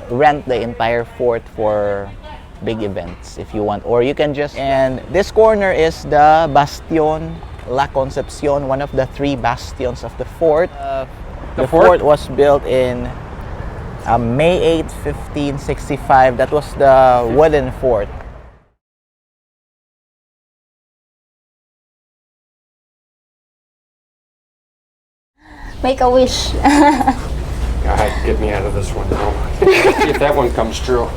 Rent the entire fort for big events if you want, or you can just, and this corner is the Bastion La Concepcion, one of the 3 bastions of the fort. The fort was built in May 8, 1565. That was the wooden fort. Make a wish. God, get me out of this one now. See if that one comes true.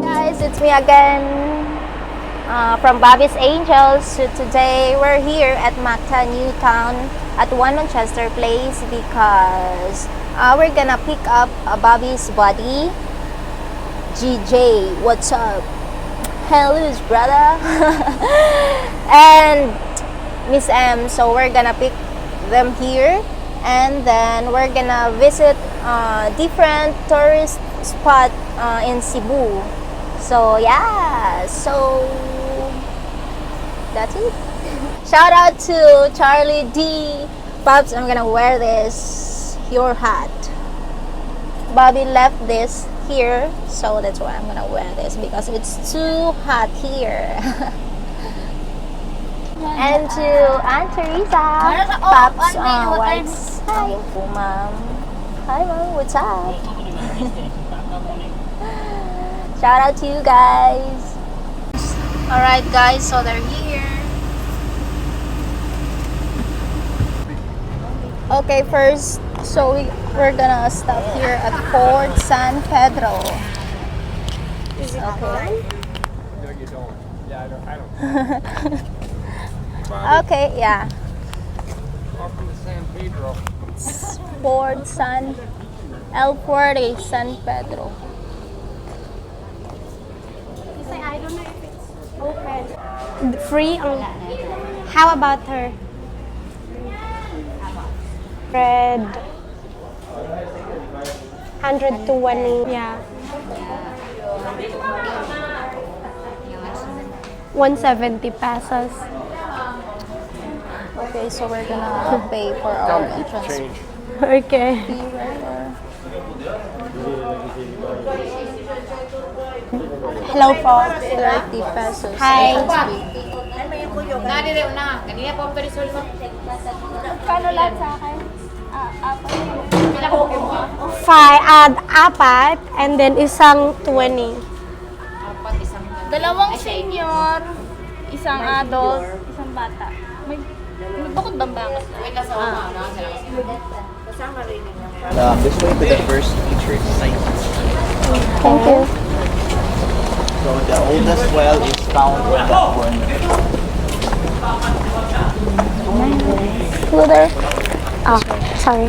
Guys, it's me again from Bobby's Angels. So today we're here at Macta New Town at 1 Manchester Place because we're gonna pick up Bobby's body. GJ, what's up? Hello, brother. And Miss M. So we're gonna pick them here, and then we're gonna visit different tourist spot in Cebu. So yeah, so that's it. Shout out to Charlie D. Pops, I'm gonna wear this, your hat. Bobby left this here, so that's why I'm gonna wear this because it's too hot here. And to Aunt Teresa, Pops Whites. Hi, Mom. Hi, Mom. What's up? Shout out to you guys. Alright, guys, so they're here. Okay, first, so we're gonna stop here at Fort San Pedro. Is it okay? No, you don't. Yeah, I don't. Okay, yeah. Off to San Pedro. Fort San El40 San Pedro. I don't know if it's open. Free or how about her? Red 120, yeah. 170 pesos. Okay, so we're gonna pay for our entrance Change. Okay. fee right there. Hello po. 30 pesos. Hi. Paano lahat sa akin? Apat, and then isang 20. Dalawang senior, isang adult, isang bata. May bukod bang bangas? This way to the first featured site. Thank you. So the oldest well is found in that corner. Hello there. Oh, sorry.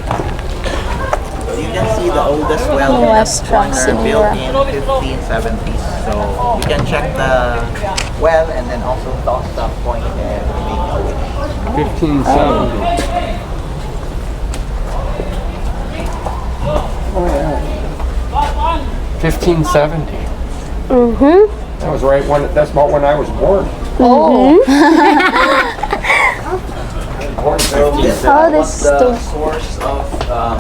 So you can see the oldest well in that West from corner, built Sinura. in 1570s. So you can check the well and then also toss the coin and make a wish. 1570. 1570. That was right when. That's about when I was born. Oh. Born So this Oh, was this the is source of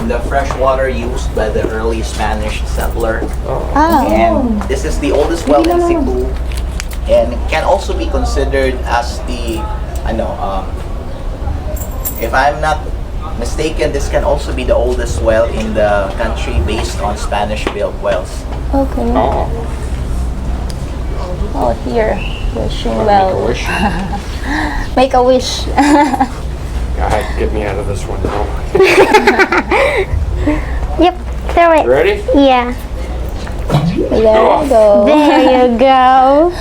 the fresh water used by the early Spanish settler. Ah. And this is the oldest well in Cebu, and can also be considered as the, if I'm not mistaken, this can also be the oldest well in the country based on Spanish-built wells. Okay. Oh, Oh, here. Wishing make a well. wish. Make a wish. God, get me out of this one now. Yep, throw it. Ready? Yeah. There you go. There you go.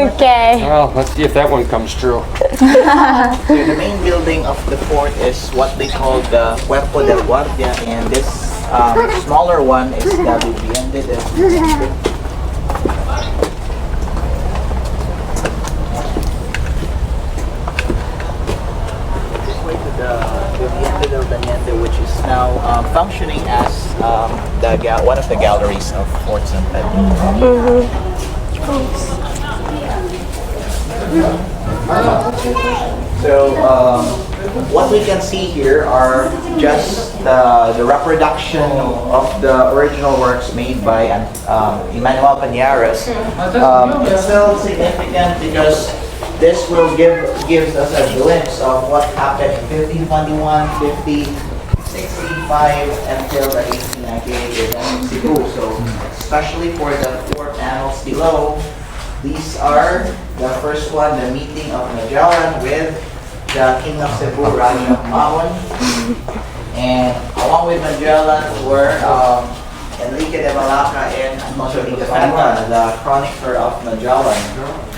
Okay. Well, let's see if that one comes true. So the main building of the fort is what they call the Cuerpo del Guardia, and this smaller one is the Vivienda del Vivienda del Teniente, which is now functioning as one of the galleries of Fort San Pedro. So what we can see here are just the reproduction of the original works made by Emmanuel Pañares. It's still significant because this will gives us a glimpse of what happened in 1521, 1565 until the 1898 event in Cebu. So especially for the 4 panels below, these are the first one, the meeting of Magellan with the King of Cebu, Raja Maon. And along with Magellan were Enrique de Malacca and Antonio de Fanta, the chronicler of Magellan.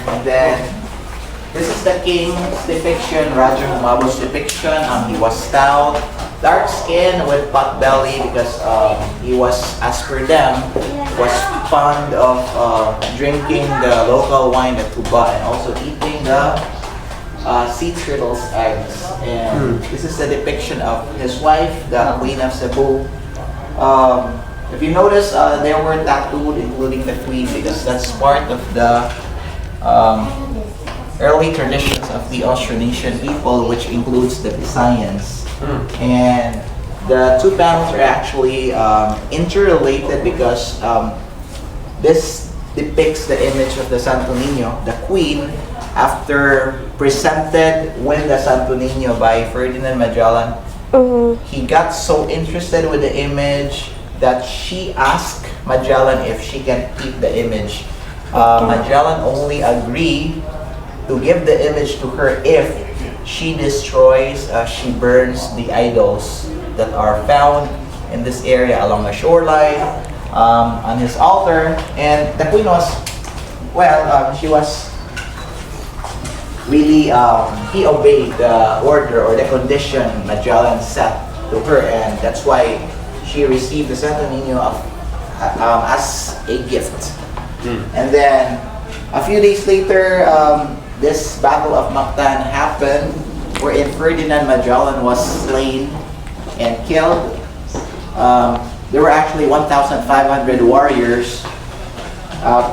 And then this is the king's depiction, Raja Humabo's depiction. He was stout, dark skin with pot belly because he was, as per them, was fond of drinking the local wine, the tuba, and also eating the sea turtle's eggs. And this is the depiction of his wife, the Queen of Cebu. If you notice, they were tattooed, including the queen, because that's part of the early traditions of the Austronesian people, which includes the Visayans. And the 2 panels are actually interrelated because this depicts the image of the Santo Niño, the queen, after presented with the Santo Niño by Ferdinand Magellan. He got so interested with the image that she asked Magellan if she can keep the image. Magellan only agreed to give the image to her if she destroys, she burns the idols that are found in this area along the shoreline, on his altar. And the queen was, she was really, he obeyed the order or the condition Magellan set to her, and that's why she received the Santo Niño as a gift. And then a few days later, this Battle of Mactan happened, wherein Ferdinand Magellan was slain and killed. There were actually 1,500 warriors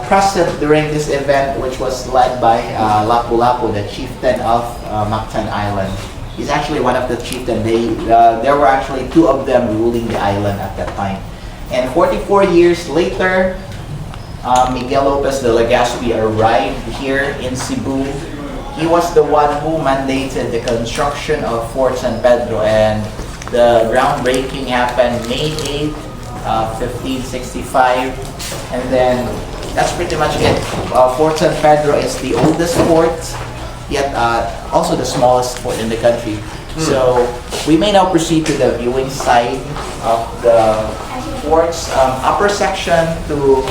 present during this event, which was led by Lapu-Lapu, the chieftain of Mactan Island. He's actually one of the chieftains. There were actually 2 of them ruling the island at that time. And 44 years later, Miguel Lopez de Legazpi arrived here in Cebu. He was the one who mandated the construction of Fort San Pedro, and the groundbreaking happened May 8, 1565. And then that's pretty much it. Fort San Pedro is the oldest fort, yet also the smallest fort in the country. So we may now proceed to the viewing side of the fort's upper section to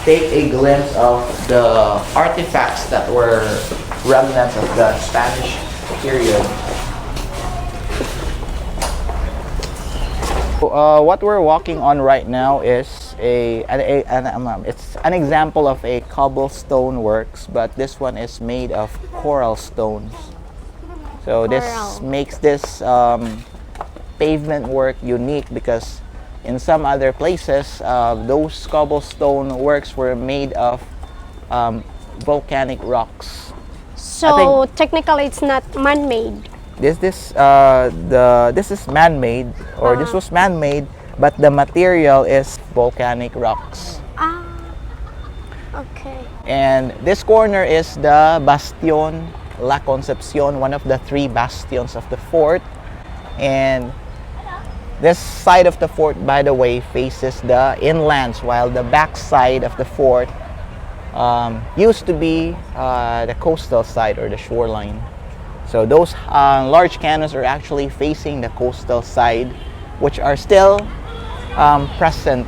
take a glimpse of the artifacts that were remnants of the Spanish period. What we're walking on right now is it's an example of a cobblestone works, but this one is made of coral stones. So this makes this pavement work unique, because in some other places, those cobblestone works were made of volcanic rocks. So technically, it's not man-made. This is man-made, or this was man-made, but the material is volcanic rocks. Okay. And this corner is the Bastion La Concepcion, one of the 3 bastions of the fort. And this side of the fort, by the way, faces the inlands, while the back side of the fort used to be the coastal side or the shoreline. So those large cannons are actually facing the coastal side, which are still present.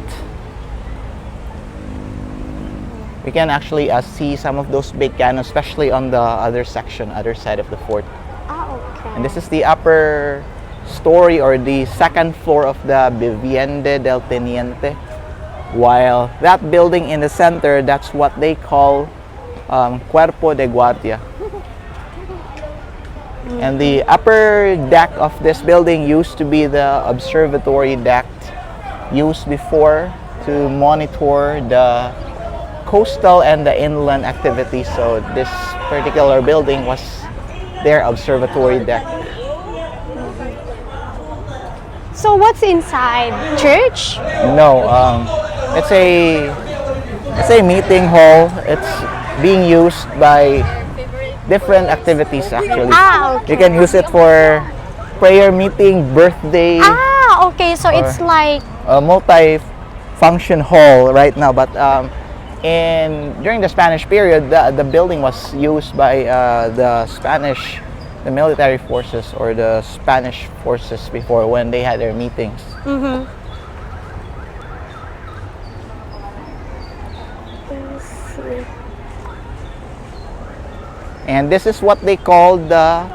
We can actually see some of those big cannons, especially on the other side of the fort. Okay. And this is the upper story or the second floor of the Vivienda del Teniente, while that building in the center, that's what they call Cuerpo de Guardia. And the upper deck of this building used to be the observatory deck used before to monitor the coastal and the inland activities. So this particular building was their observatory deck. So what's inside? Church? No, it's a meeting hall. It's being used by different activities actually. Ah, okay. You can use it for prayer meeting, birthday, Ah, okay. So it's like a multi-function hall right now. But during the Spanish period, the building was used by the military forces or the Spanish forces before when they had their meetings. mm-hmm. And this is what they call the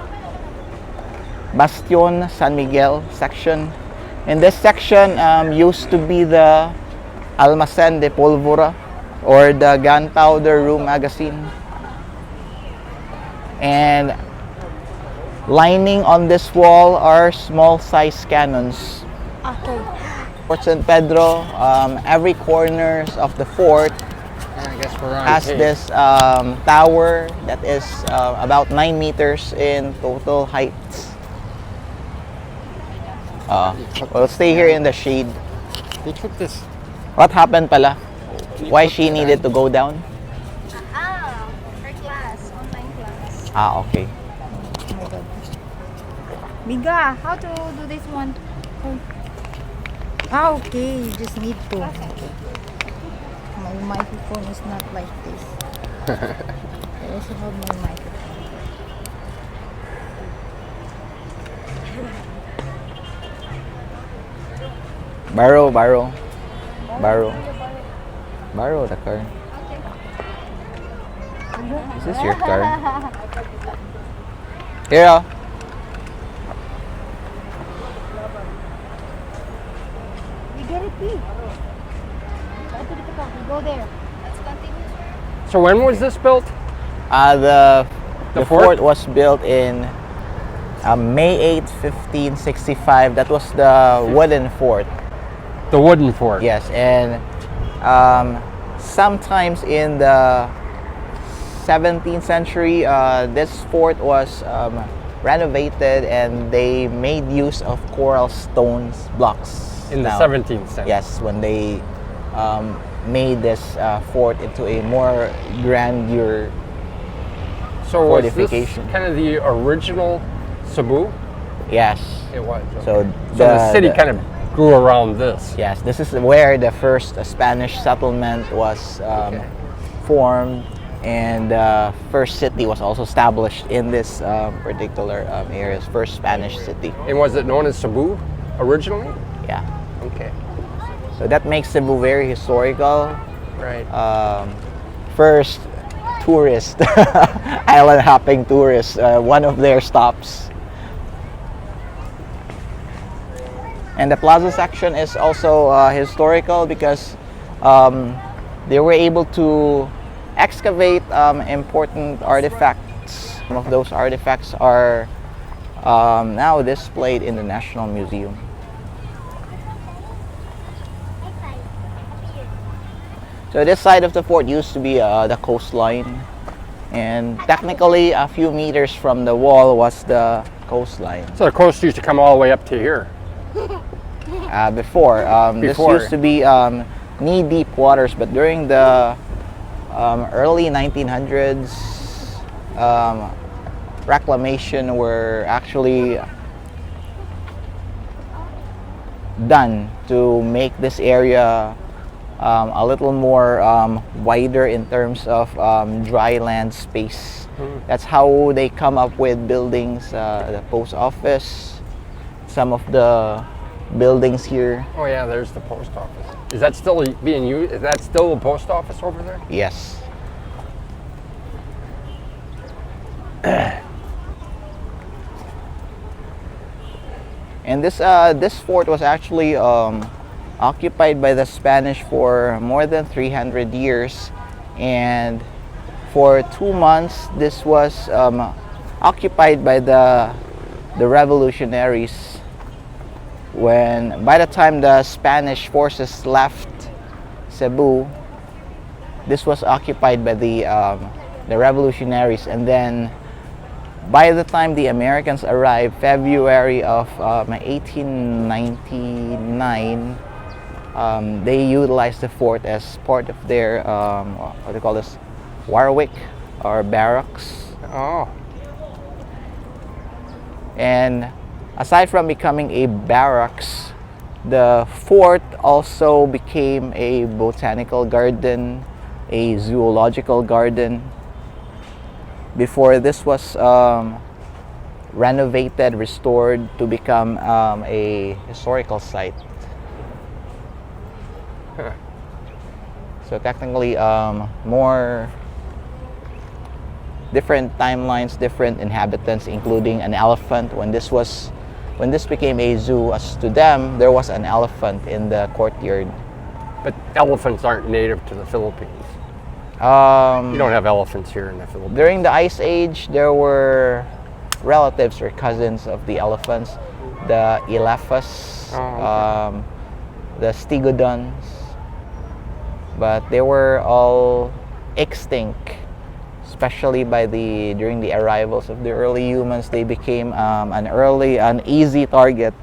Bastion San Miguel section. And this section used to be the Almacén de Pólvora or the gunpowder room magazine. And lining on this wall are small size cannons. Okay. For San Pedro, every corners of the fort I guess we're on has tape. this tower that is about 9 meters in total height. We'll stay here in the shade. They took this. What happened pala? Why she needed to go down? Her class, online class. Okay. Miga, how to do this one? Okay, you just need to. My microphone is not like this. I also have my microphone. Borrow the car. Is this your car? Here. We get it, P. Go there. So when was this built? The fort? fort was built in May 8, 1565. That was the wooden fort. The wooden fort. Yes, and sometimes in the 17th century, this fort was renovated and they made use of coral stones blocks. In the now. 17th century. Yes, when they made this fort into a more grandeur. So was this fortification. kind of the original Cebu? Yes. It was. So So the city kind of grew around this. Yes, this is where the first Spanish settlement was formed, and the first city was also established in this particular area, first Spanish city. And was it known as Cebu originally? Yeah. Okay. So that makes Cebu very historical. Right. First tourist, island hopping tourist, one of their stops. And the plaza section is also historical because they were able to excavate important artifacts. Some of those artifacts are now displayed in the National Museum. So this side of the fort used to be the coastline, and technically a few meters from the wall was the coastline. So the coast used to come all the way up to here. Before. This Before. used to be knee-deep waters, but during the early 1900s, reclamation were actually done to make this area a little more wider in terms of dry land space. That's how they come up with buildings, the post office, some of the buildings here. Oh yeah, there's the post office. Is that still being used? Is that still the post office over there? Yes. And this fort was actually occupied by the Spanish for more than 300 years, and for 2 months this was occupied by the revolutionaries. When by the time the Spanish forces left Cebu, this was occupied by the revolutionaries, and then by the time the Americans arrived, February of 1899, they utilized the fort as part of their what do you call this, Warwick or barracks. Oh. And aside from becoming a barracks, the fort also became a botanical garden, a zoological garden. Before this was renovated, restored to become a historical site. Huh. So technically, more different timelines, different inhabitants, including an elephant. When this became a zoo, as to them, there was an elephant in the courtyard. But elephants aren't native to the Philippines. You don't have elephants here in the Philippines. During the Ice Age, there were relatives or cousins of the elephants, the elephas, Oh, the stegodons, but they were all extinct. Especially during the arrivals of the early humans, they became an easy target.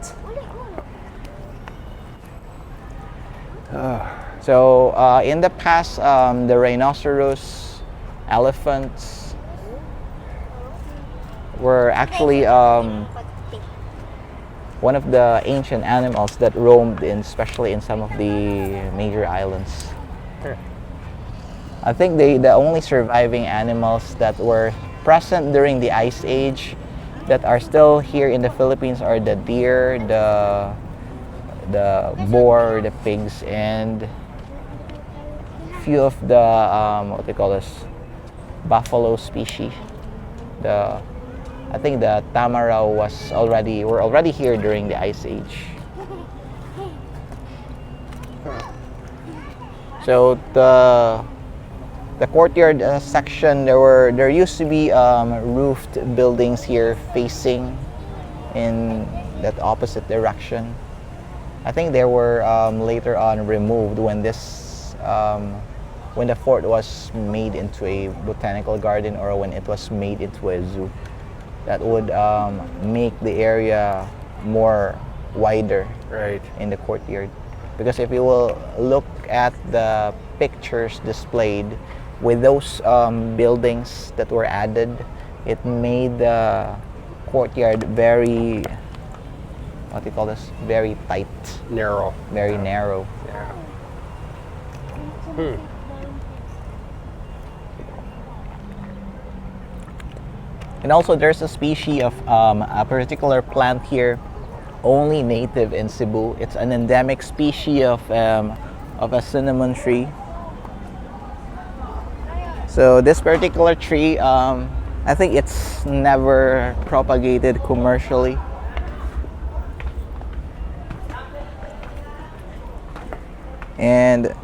So in the past, the rhinoceros, elephants were actually one of the ancient animals that roamed especially in some of the major islands. I think the only surviving animals that were present during the Ice Age that are still here in the Philippines are the deer, the boar, the pigs, and few of the what they call this, buffalo species. I think the tamaraw were already here during the Ice Age. So the courtyard section, there used to be roofed buildings here facing in that opposite direction. I think they were later on removed when when the fort was made into a botanical garden, or when it was made into a zoo. That would make the area more wider, right, in the courtyard. Because if you will look at the pictures displayed with those buildings that were added, it made the courtyard very, what do you call this, very tight, narrow. very narrow. Yeah. And also there's a species of a particular plant here, only native in Cebu. It's an endemic species of a cinnamon tree. So this particular tree, I think it's never propagated commercially. And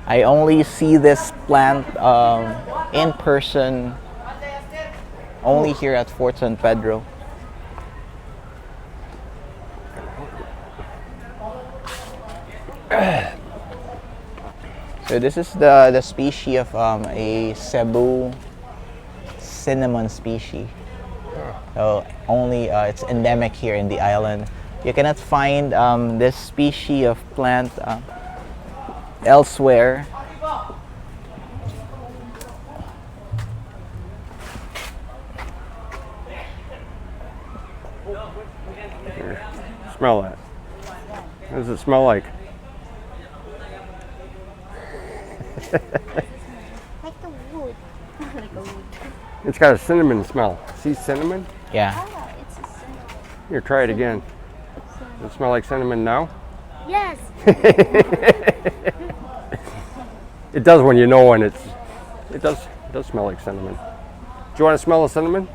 I only see this plant in person only here at Fort San Pedro. So this is the species of a Cebu cinnamon species. So only it's endemic here in the island. You cannot find this species of plant elsewhere. Here, smell that. What does it smell like? Like the wood. Like a wood. It's got a cinnamon smell. See cinnamon? Yeah. Oh, it's a cinnamon. Here, try it again. Does it smell like cinnamon now? Yes. It does when you know when it does smell like cinnamon. Do you want to smell the cinnamon?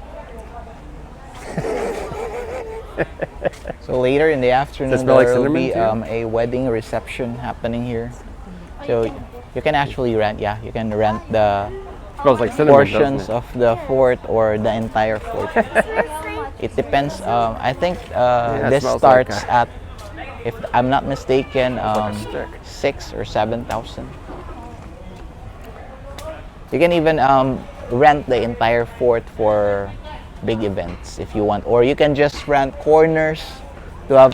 So later in the afternoon Does it smell like there will be cinnamon a wedding reception happening here. So you can actually rent, you can rent the Smells like cinnamon, portions doesn't it? of the fort or the entire fort. It depends. I think it this smells starts like at If I'm not mistaken, like a stick. 6 or 7,000. You can even rent the entire fort for big events if you want, or you can just rent corners to have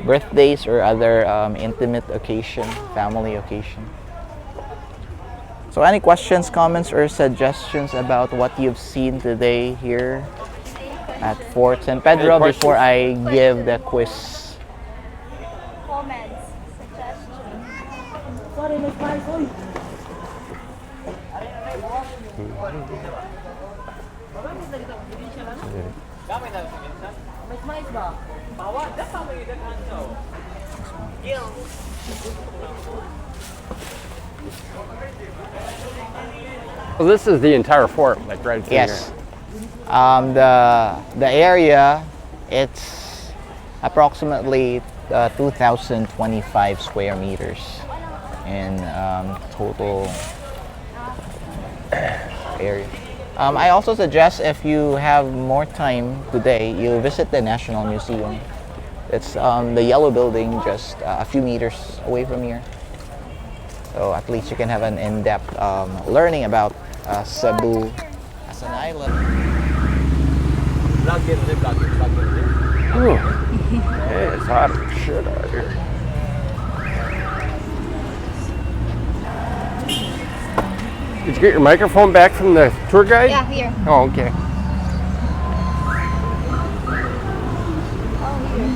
birthdays or other intimate occasion, family occasion. So any questions, comments, or suggestions about what you've seen today here at Fort San Pedro Any before I give the quiz? Comments, suggestions. Well, this is the entire fort, like right through Yes. here. The area, it's approximately 2,025 square meters in total area. I also suggest if you have more time today, you visit the National Museum. It's the yellow building just a few meters away from here. So at least you can have an in-depth learning about Cebu as an island. Ooh. Hey, it's hot as shit out here. Did you get your microphone back from the tour guide? Yeah, here. Oh, okay. Oh, here.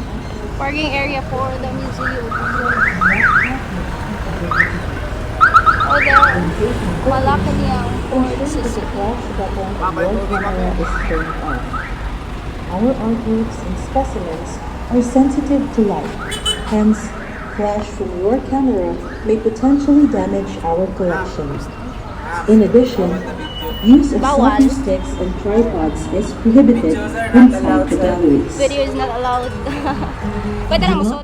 Parking area for the museum. Oh, there. Malaki niyang Fort Sisi. Our artworks and specimens are sensitive to light. Hence, flash from your camera may potentially damage our collection. In addition, use of Bawal. selfie sticks and tripods is prohibited inside the galleries. Video is not allowed. Pwede na mo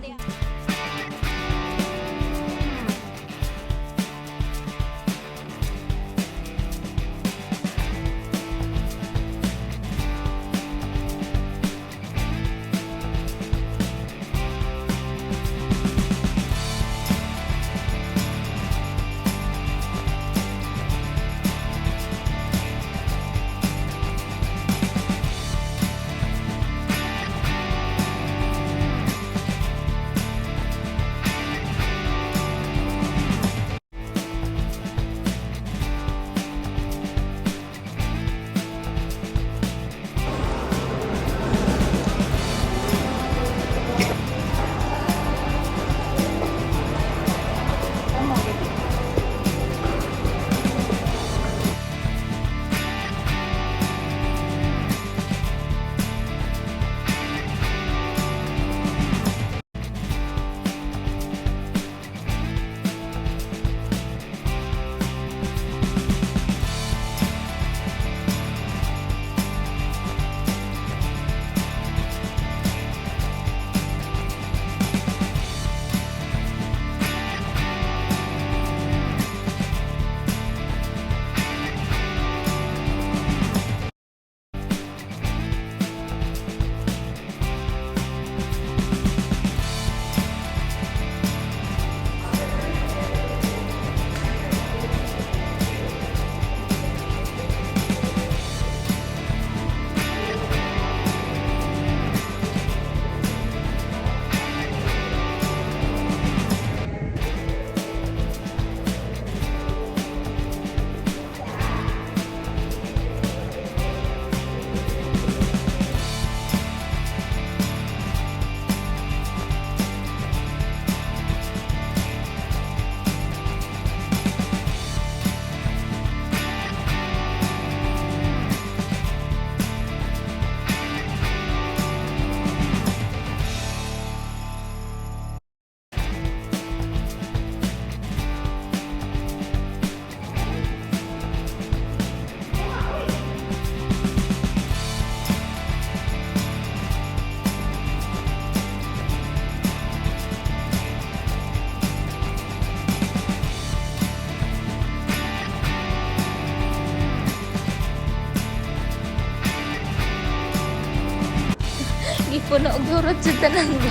Gipuno og durot sa tanan ba?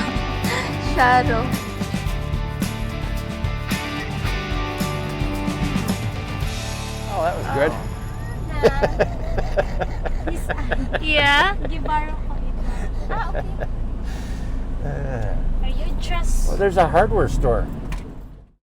Charo. Oh, that was good. Yeah? Gibaro ko ito. Ah, okay. Are you dressed? Well, there's a hardware store.